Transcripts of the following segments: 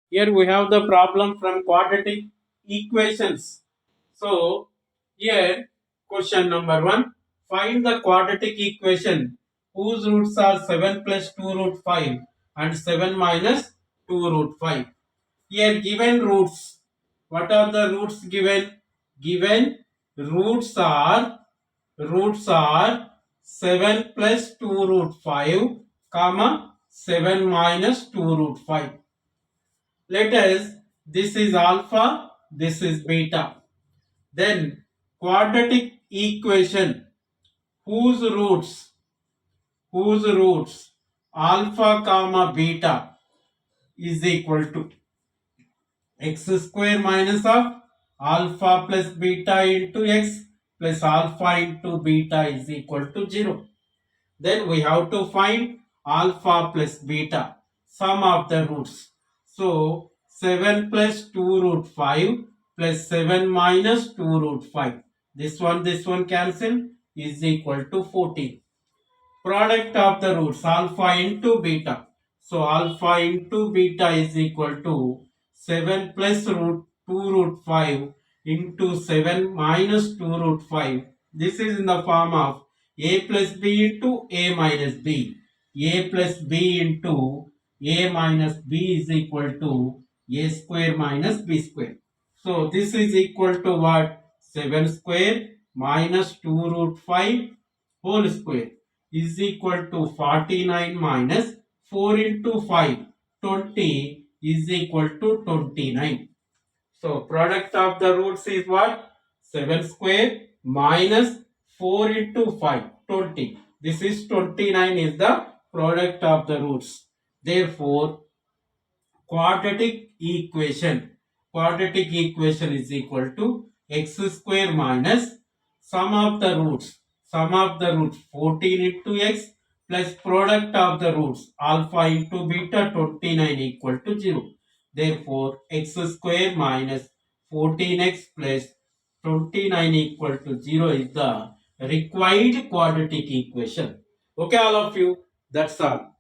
Here we have the problem from quadratic equations. So here question number 1. Find the quadratic equation whose roots are 7 plus 2 root 5 and 7 minus 2 root 5. Here given roots. What are the roots given? Given roots are 7 plus 2 root 5 comma 7 minus 2 root 5. Let us, this is alpha, this is beta. Then quadratic equation whose roots alpha comma beta is equal to x square minus of alpha plus beta into x plus alpha into beta is equal to 0. Then we have to find alpha plus beta, sum of the roots. So 7 plus 2 root 5 plus 7 minus 2 root 5. This one cancel is equal to 14. Product of the roots alpha into beta. So alpha into beta is equal to 7 plus root 2 root 5 into 7 minus 2 root 5. This is in the form of a plus b into a minus b. A plus b into a minus b is equal to a square minus b square. So this is equal to what? 7 square minus 2 root 5 whole square is equal to 49 minus 4 into 5, 20 is equal to 29. So product of the roots is what? 7 square minus 4 into 5, 20. This is 29 is the product of the roots. Therefore, quadratic equation. Quadratic equation is equal to x square minus sum of the roots. Sum of the roots 14 into x plus product of the roots alpha into beta 29 equal to 0. Therefore, x square minus 14x plus 29 equal to 0 is the required quadratic equation. Okay, all of you. That's all.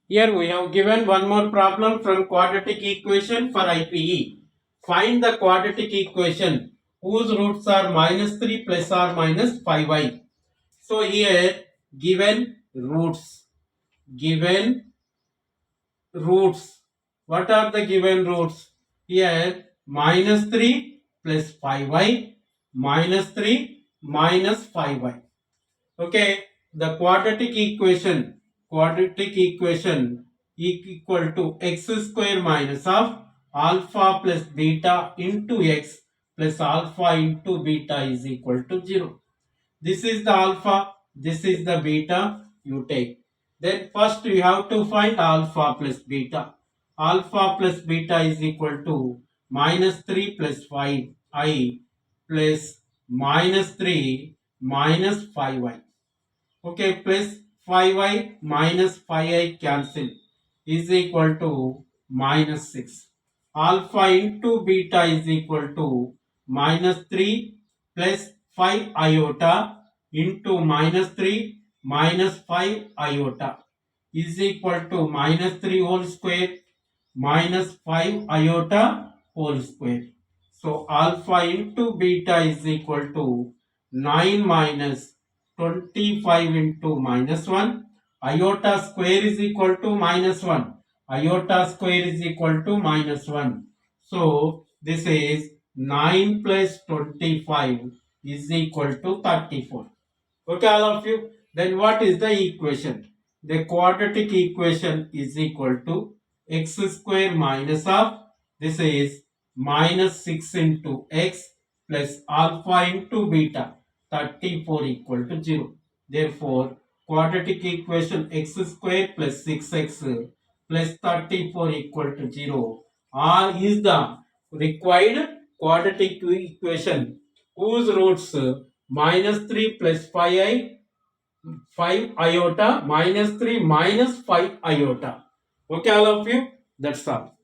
Here we have given one more problem from quadratic equation for IPE. Find the quadratic equation whose roots are minus 3 plus or minus 5y. So here given roots. What are the given roots? Here minus 3 plus 5y, minus 3 minus 5y. Okay, the quadratic equation equal to x square minus of alpha plus beta into x plus alpha into beta is equal to 0. This is the alpha, this is the beta, you take. Then first you have to find alpha plus beta. Alpha plus beta is equal to minus 3 plus 5i plus minus 3 minus 5y. Okay, plus 5y minus 5i cancel is equal to minus 6. Alpha into beta is equal to minus 3 plus 5 iota into minus 3 minus 5 iota is equal to minus 3 whole square minus 5 iota whole square. So alpha into beta is equal to 9 minus 25 into minus 1. Iota square is equal to minus 1. Iota square is equal to minus 1. So this is 9 plus 25 is equal to 34. Okay, all of you. Then what is the equation? The quadratic equation is equal to x square minus of, this is minus 6 into x plus alpha into beta, 34 equal to 0. Therefore, quadratic equation x square plus 6x plus 34 equal to 0 is the required quadratic equation whose roots minus 3 plus 5i 5 iota minus 3 minus 5 iota. Okay, all of you, that's all.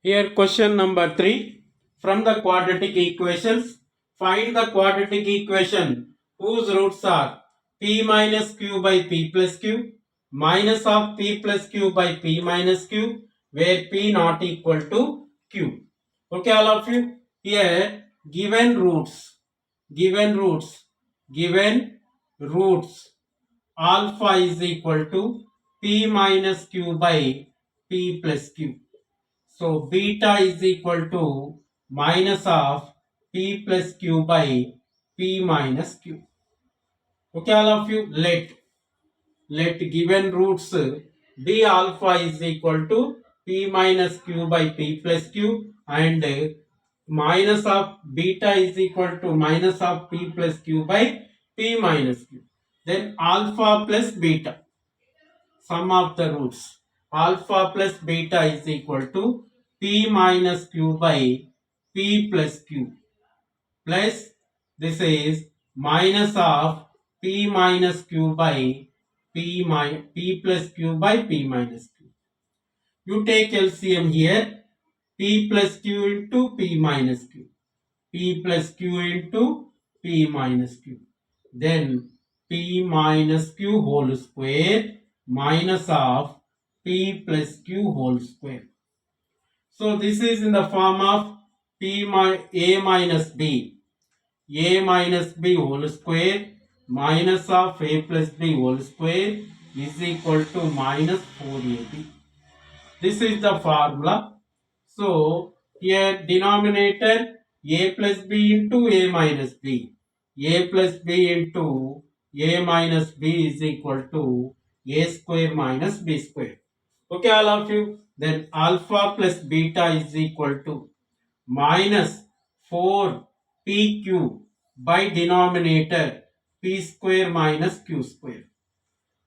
Here question number 3. From the quadratic equations, find the quadratic equation whose roots are p minus q by p plus q minus of p plus q by p minus q, where p not equal to q. Okay, all of you. Here given roots, given roots, given roots, alpha is equal to p minus q by p plus q. So beta is equal to minus of p plus q by p minus q. Okay, all of you, let given roots be alpha is equal to p minus q by p plus q, and minus of beta is equal to minus of p plus q by p minus q. Then alpha plus beta, sum of the roots, alpha plus beta is equal to p minus q by p plus q, plus this is minus of p minus q by p plus q by p minus q. You take LCM here, p plus q into p minus q, p plus q into p minus q. Then p minus q whole square minus of p plus q whole square. So this is in the form of a minus b, a minus b whole square minus of a plus b whole square is equal to minus 4ab. This is the formula. So here denominator a plus b into a minus b, a plus b into a minus b is equal to a square minus b square. Okay, all of you. Then alpha plus beta is equal to minus 4pq by denominator p square minus q square.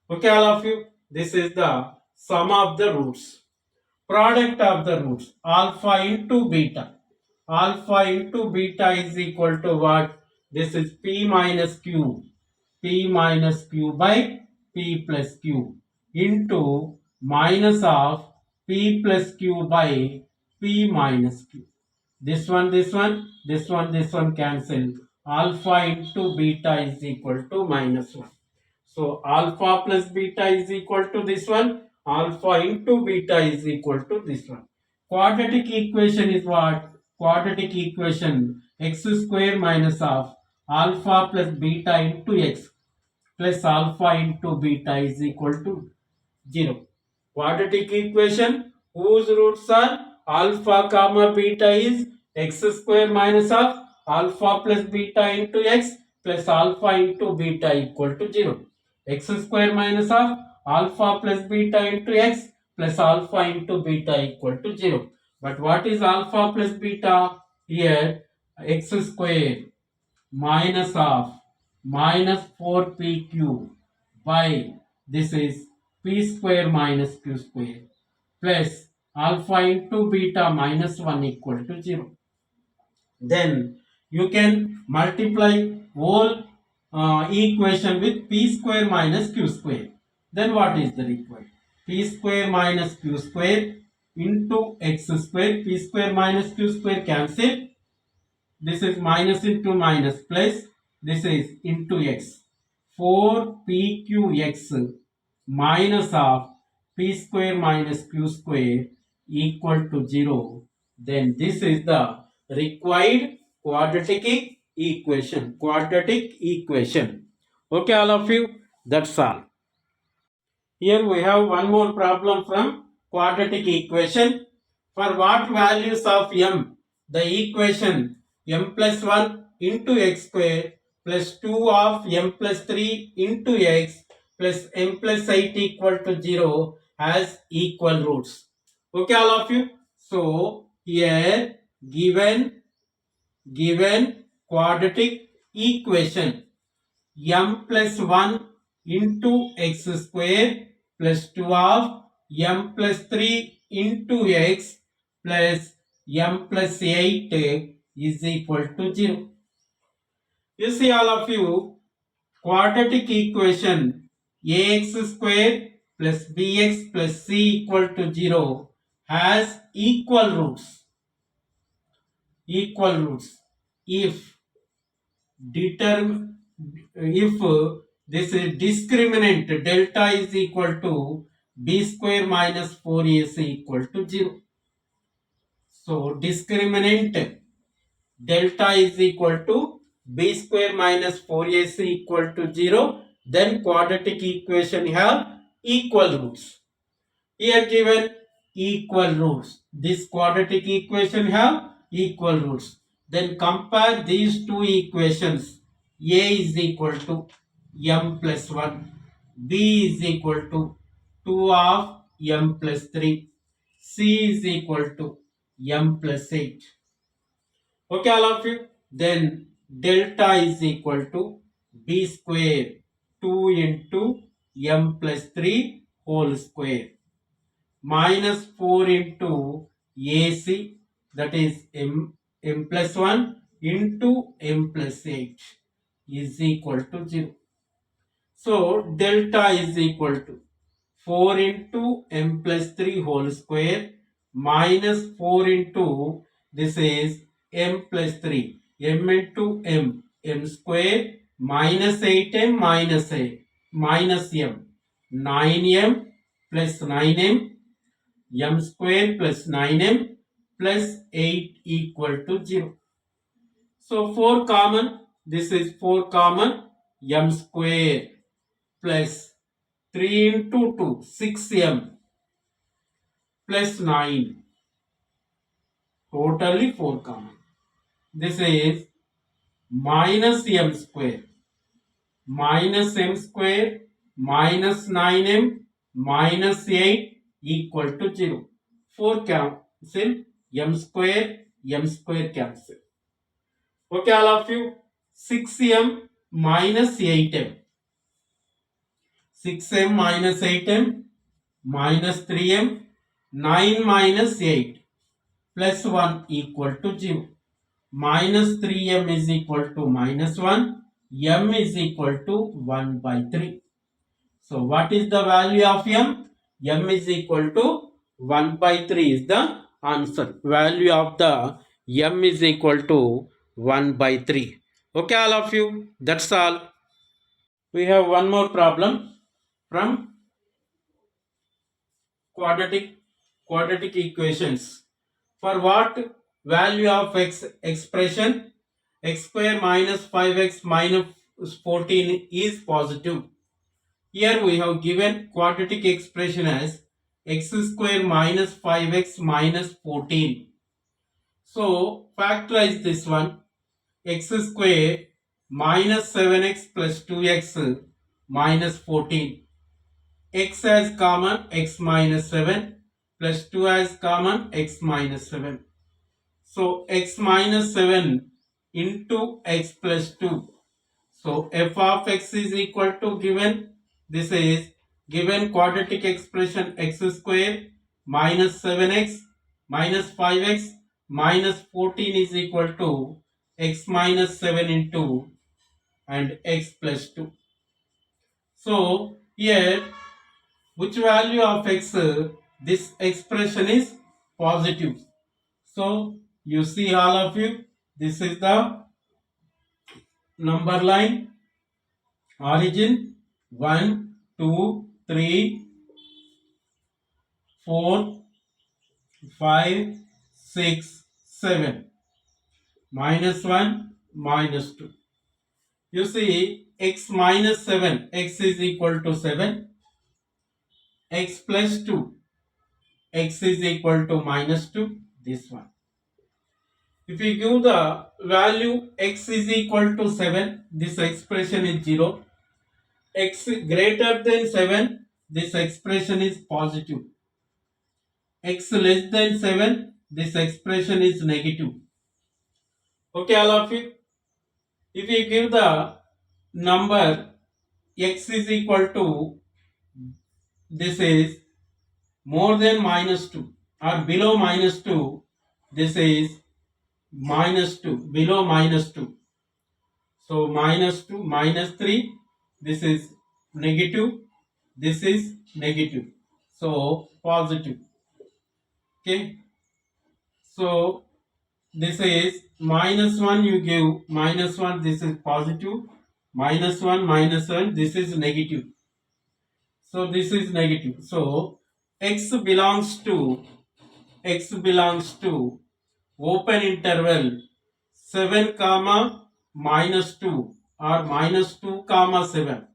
Okay, all of you. This is the sum of the roots. Product of the roots, alpha into beta. Alpha into beta is equal to what? This is p minus q, p minus q by p plus q into minus of p plus q by p minus q. This one cancel. Alpha into beta is equal to minus 1. So alpha plus beta is equal to this one. Alpha into beta is equal to this one. Quadratic equation is what? Quadratic equation x square minus of alpha plus beta into x plus alpha into beta is equal to 0. Quadratic equation whose roots are alpha comma beta is x square minus of alpha plus beta into x plus alpha into beta equal to 0. X square minus of alpha plus beta into x plus alpha into beta equal to 0. But what is alpha plus beta? Here x square minus of minus 4pq by this is p square minus q square plus alpha into beta minus 1 equal to 0. Then you can multiply whole equation with p square minus q square. Then what is the required? P square minus q square into x square, p square minus q square cancel. This is minus into minus plus, this is into x. 4pqx minus of p square minus q square equal to 0. Then this is the required quadratic equation. Quadratic equation. Okay, all of you, that's all. Here we have one more problem from quadratic equation. For what values of m, the equation m plus 1 into x square plus 2 of m plus 3 into x plus m plus 8 equal to 0 has equal roots. Okay, all of you. So here given quadratic equation m plus 1 into x square plus 2 of m plus 3 into x plus m plus 8 is equal to 0. You see, all of you, quadratic equation ax square plus bx plus c equal to 0 has equal roots. Equal roots if if This is discriminant delta is equal to b square minus 4ac equal to 0. So discriminant delta is equal to b square minus 4ac equal to 0. Then quadratic equation have equal roots. Here given equal roots. This quadratic equation have equal roots. Then compare these two equations. A is equal to m plus 1. B is equal to 2 of m plus 3. C is equal to m plus 8. Okay, all of you. Then delta is equal to b square 2 into m plus 3 whole square minus 4 into AC, that is m plus 1 into m plus 8 is equal to 0. So delta is equal to 4 into m plus 3 whole square minus 4 into, this is m plus 3, m into m square minus 8m minus a minus m, 9m plus 9m, m square plus 9m plus 8 equal to 0. So 4 common, this is 4 common, m square plus 3 into 2, 6m plus 9, totally 4 common. This is minus m square minus 9m minus 8 equal to 0. 4 cancel, m square cancel. Okay, all of you. 6m minus 8m. 6m minus 8m minus 3m, 9 minus 8 plus 1 equal to 0. Minus 3m is equal to minus 1. M is equal to 1 by 3. So what is the value of m? M is equal to 1 by 3 is the answer. Value of the m is equal to 1 by 3. Okay, all of you. That's all. We have one more problem from quadratic equations. For what value of x expression x square minus 5x minus 14 is positive? Here we have given quadratic expression as x square minus 5x minus 14. So factorize this one. X square minus 7x plus 2x minus 14. X has common x minus 7 plus 2 has common x minus 7. So x minus 7 into x plus 2. So f of x is equal to, given, this is given quadratic expression x square minus 7x minus 5x minus 14 is equal to x minus 7 into and x plus 2. So here which value of x, this expression is positive. So you see, all of you, this is the number line origin 1 2 3 4 5 6 7 minus 1 minus 2. You see, x minus 7, x is equal to 7, x plus 2, x is equal to minus 2, this one. If we give the value x is equal to 7, this expression is 0. X greater than 7, this expression is positive. X less than 7, this expression is negative. Okay, all of you. If we give the number x is equal to, this is more than minus 2 or below minus 2, this is minus 2, below minus 2. So minus 2, minus 3, this is negative, this is negative. So positive. Okay. So this is minus 1, you give minus 1, this is positive, minus 1, this is negative. So this is negative. So x belongs to open interval 7 comma minus 2 or minus 2 comma 7,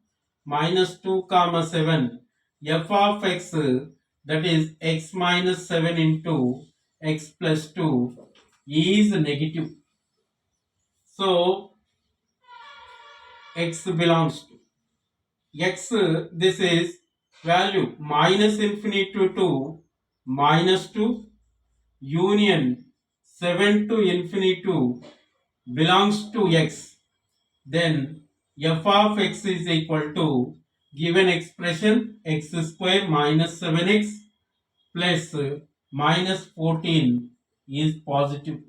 minus 2 comma 7, f of x, that is x minus 7 into x plus 2 is negative. So x belongs to x, this is value minus infinity to minus 2 union 7 to infinity belongs to x. Then f of x is equal to given expression x square minus 7x plus minus 14 is positive,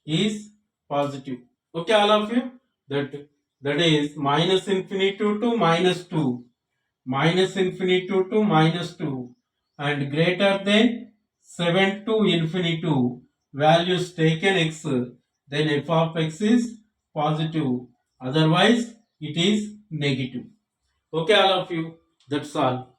is positive. Okay, all of you, that is minus infinity to minus 2, minus infinity to minus 2 and greater than 7 to infinity, values taken x, then f of x is positive, otherwise it is negative. Okay, all of you, that's all.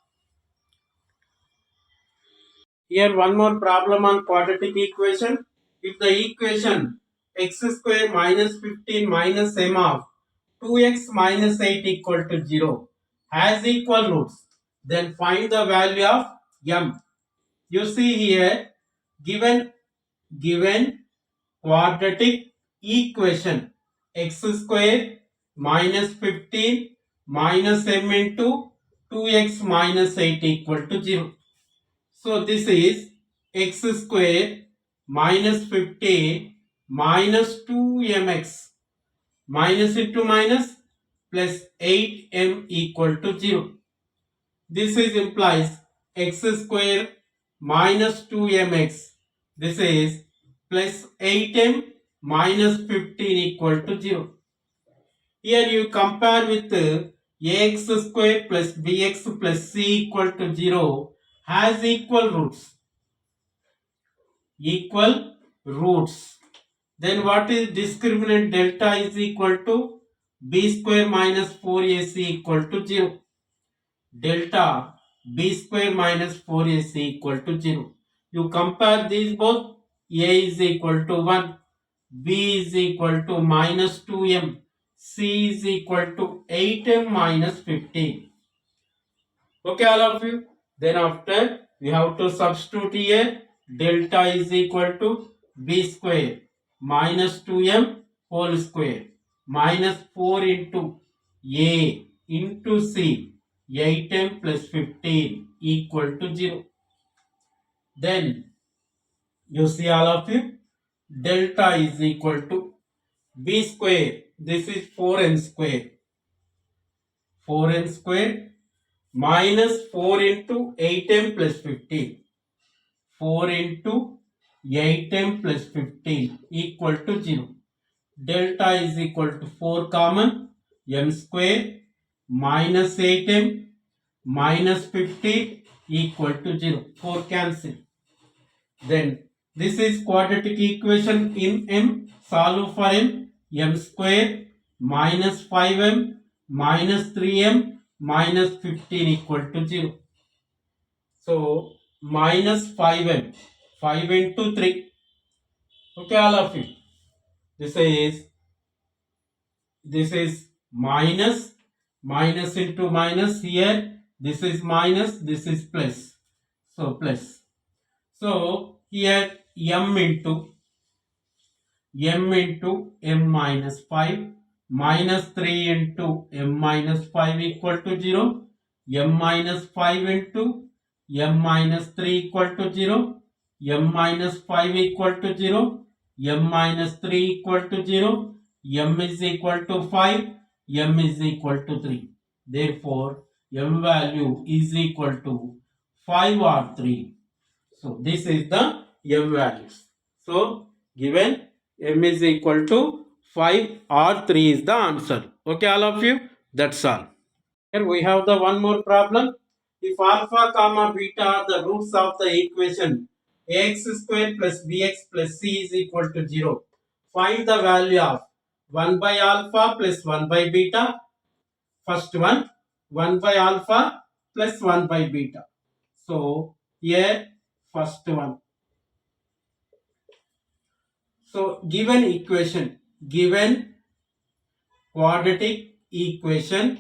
Here one more problem on quadratic equation. If the equation x square minus 15 minus m of 2x minus 8 equal to 0 has equal roots, then find the value of m. You see here, given quadratic equation x square minus 15 minus m into 2x minus 8 equal to 0. So this is x square minus 15 minus 2mx minus into minus plus 8m equal to 0. This is implies x square minus 2mx. This is plus 8m minus 15 equal to 0. Here you compare with ax square plus bx plus c equal to 0 has equal roots. Equal roots. Then what is discriminant delta is equal to b square minus 4ac equal to 0. Delta b square minus 4ac equal to 0. You compare these both, a is equal to 1, b is equal to minus 2m, c is equal to 8m minus 15. Okay, all of you. Then after we have to substitute here, delta is equal to b square minus 2m whole square minus 4 into a into c, 8m plus 15 equal to 0. Then you see all of you, delta is equal to b square, this is 4n square, 4n square minus 4 into 8m plus 15, 4 into 8m plus 15 equal to 0. Delta is equal to 4 common, m square minus 8m minus 15 equal to 0. 4 cancel. Then this is quadratic equation in m. Solve for m square minus 5m minus 3m minus 15 equal to 0. So minus 5m, 5 into 3. Okay, all of you. This is minus into minus here. This is minus, this is plus. So plus. So here m into m minus 5 minus 3 into m minus 5 equal to 0, m minus 5 into m minus 3 equal to 0, m minus 5 equal to 0, m minus 3 equal to 0, m is equal to 5, m is equal to 3. Therefore, m value is equal to 5 or 3. So this is the m values. So given m is equal to 5 or 3 is the answer. Okay, all of you, that's all. Here we have the one more problem. If alpha comma beta are the roots of the equation ax square plus bx plus c is equal to 0, find the value of 1 by alpha plus 1 by beta. First one, 1 by alpha plus 1 by beta. So here first one. So given quadratic equation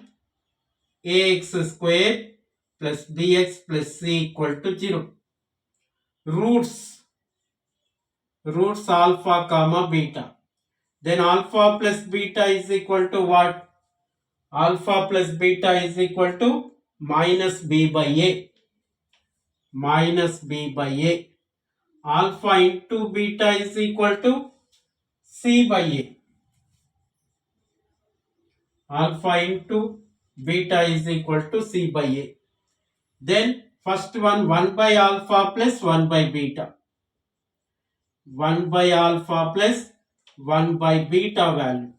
ax square plus bx plus c equal to 0. Roots alpha comma beta. Then alpha plus beta is equal to what? Alpha plus beta is equal to minus b by a. Minus b by a. Alpha into beta is equal to c by a. Alpha into beta is equal to c by a. Then first one 1 by alpha plus 1 by beta. 1 by alpha plus 1 by beta value.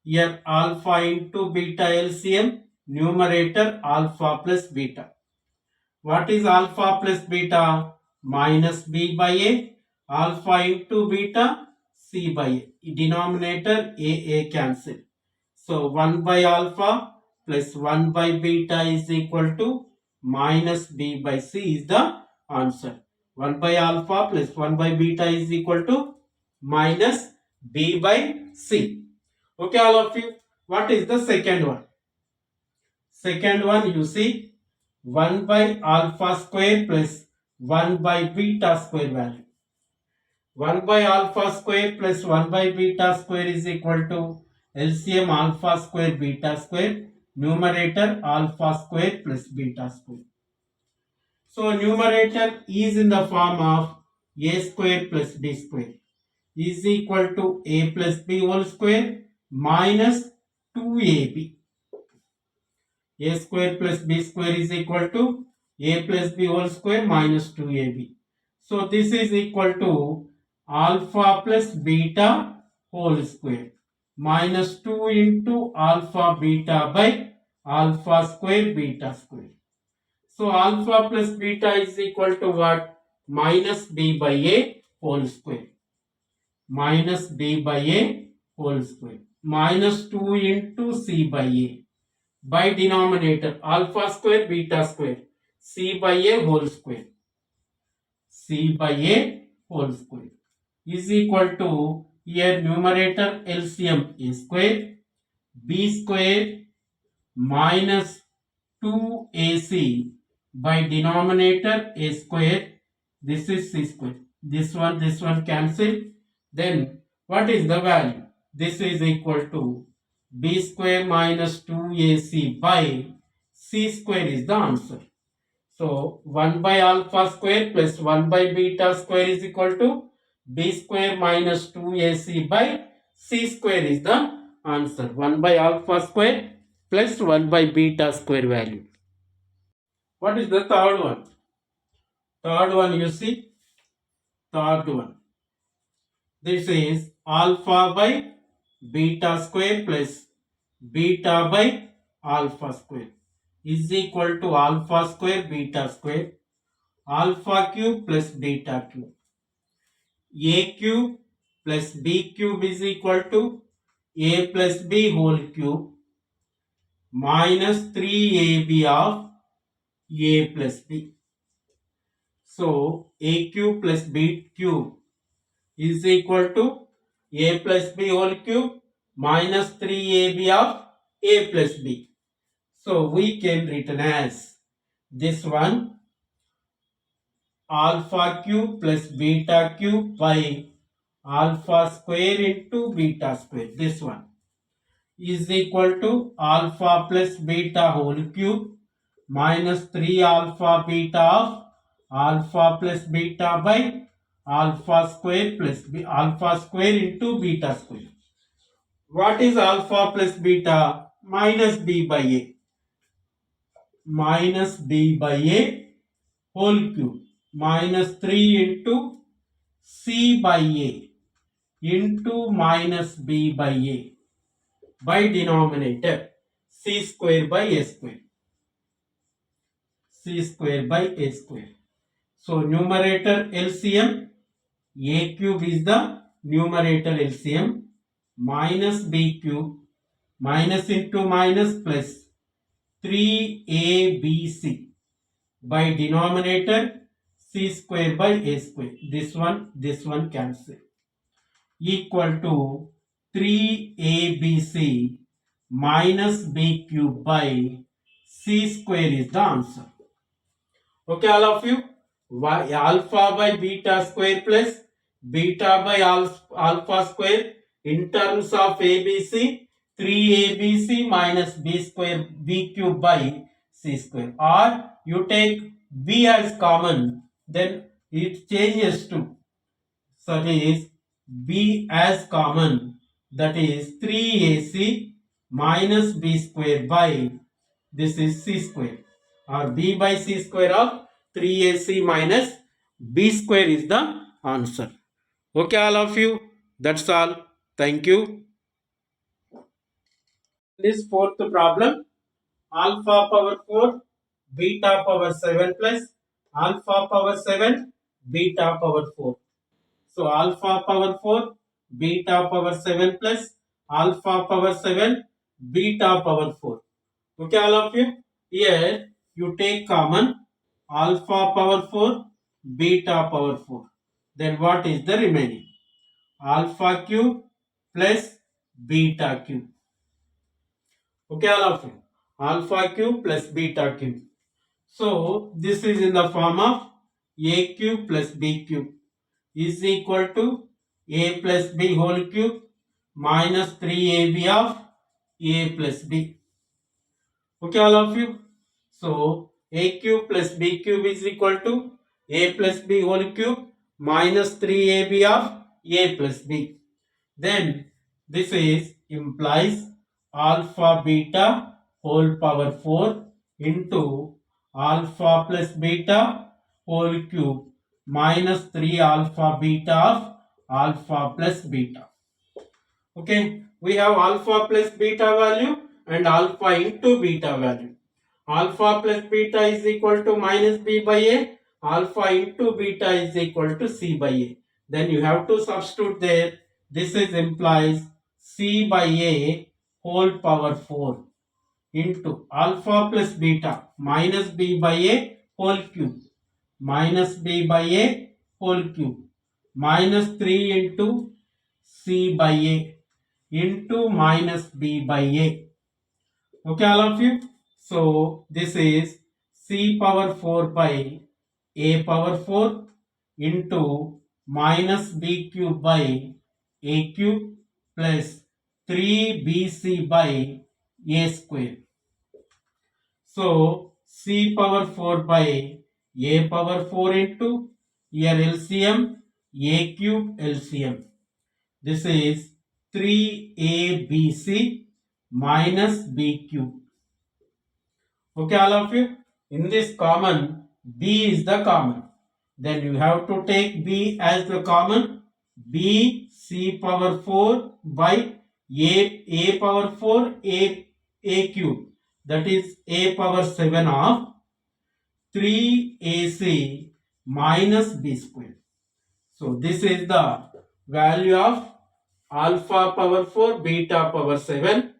Here alpha into beta LCM, numerator alpha plus beta. What is alpha plus beta? Minus b by a. Alpha into beta c by a. Denominator a cancel. So 1 by alpha plus 1 by beta is equal to minus b by c is the answer. 1 by alpha plus 1 by beta is equal to minus b by c. Okay, all of you. What is the second one? Second one, you see 1 by alpha square plus 1 by beta square value. 1 by alpha square plus 1 by beta square is equal to LCM alpha square beta square, numerator alpha square plus beta square. So numerator is in the form of a square plus b square is equal to a plus b whole square minus 2ab. A square plus b square is equal to a plus b whole square minus 2ab. So this is equal to alpha plus beta whole square minus 2 into alpha beta by alpha square beta square. So alpha plus beta is equal to what? Minus b by a whole square. Minus b by a whole square. Minus 2 into c by a. By denominator alpha square beta square. C by a whole square. C by a whole square is equal to, here numerator LCM a square, b square minus 2ac by denominator a square. This is c square. This one cancel. Then what is the value? This is equal to b square minus 2ac by c square is the answer. So 1 by alpha square plus 1 by beta square is equal to b square minus 2ac by c square is the answer. 1 by alpha square plus 1 by beta square value. What is the third one? Third one, you see, third one. This is alpha by beta square plus beta by alpha square is equal to alpha square beta square, alpha cube plus beta cube. A cube plus b cube is equal to a plus b whole cube minus 3ab of a plus b. So a cube plus b cube is equal to a plus b whole cube minus 3ab of a plus b. So we can written as this one alpha cube plus beta cube by alpha square into beta square. This one is equal to alpha plus beta whole cube minus 3 alpha beta of alpha plus beta by alpha square plus alpha square into beta square. What is alpha plus beta? Minus b by a. Minus b by a whole cube minus 3 into c by a into minus b by a by denominator c square by a square. C square by a square. So numerator LCM, a cube is the numerator LCM. minus b cube minus into minus plus 3abc by denominator c square by a square. This one cancel. Equal to 3abc minus b cube by c square is the answer. Okay, all of you. Alpha by beta square plus beta by alpha square in terms of ABC, 3ABC minus b square b cube by c square. Or you take b as common, then it changes to, so it is b as common, that is 3ac minus b square by, this is c square, or b by c square of 3ac minus b square is the answer. Okay, all of you, that's all. Thank you. This fourth problem, alpha power 4 beta power 7 plus alpha power 7 beta power 4. So alpha power 4 beta power 7 plus alpha power 7 beta power 4. Okay, all of you. Here you take common alpha power 4 beta power 4. Then what is the remaining? Alpha cube plus beta cube. Okay, all of you. Alpha cube plus beta cube. So this is in the form of a cube plus b cube is equal to a plus b whole cube minus 3ab of a plus b. Okay, all of you. So a cube plus b cube is equal to a plus b whole cube minus 3ab of a plus b. Then this is implies alpha beta whole power 4 into alpha plus beta whole cube minus 3 alpha beta of alpha plus beta. Okay, we have alpha plus beta value and alpha into beta value. Alpha plus beta is equal to minus b by a, alpha into beta is equal to c by a. Then you have to substitute there. This is implies c by a whole power 4 into alpha plus beta minus b by a whole cube minus b by a whole cube minus 3 into c by a into minus b by a. Okay, all of you. So this is c power 4 by a power 4 into minus b cube by a cube plus 3bc by a square. So c power 4 by a power 4 into, here LCM, a cube LCM. This is 3abc minus b cube. Okay, all of you. In this common, b is the common. Then you have to take b as the common. B c power 4 by a power 4 a cube. That is a power 7 of 3ac minus b square. So this is the value of alpha power 4 beta power 7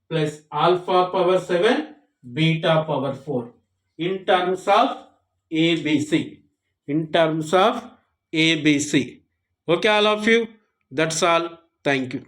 plus alpha power 7 beta power 4 in terms of ABC. In terms of ABC. Okay, all of you. That's all. Thank you.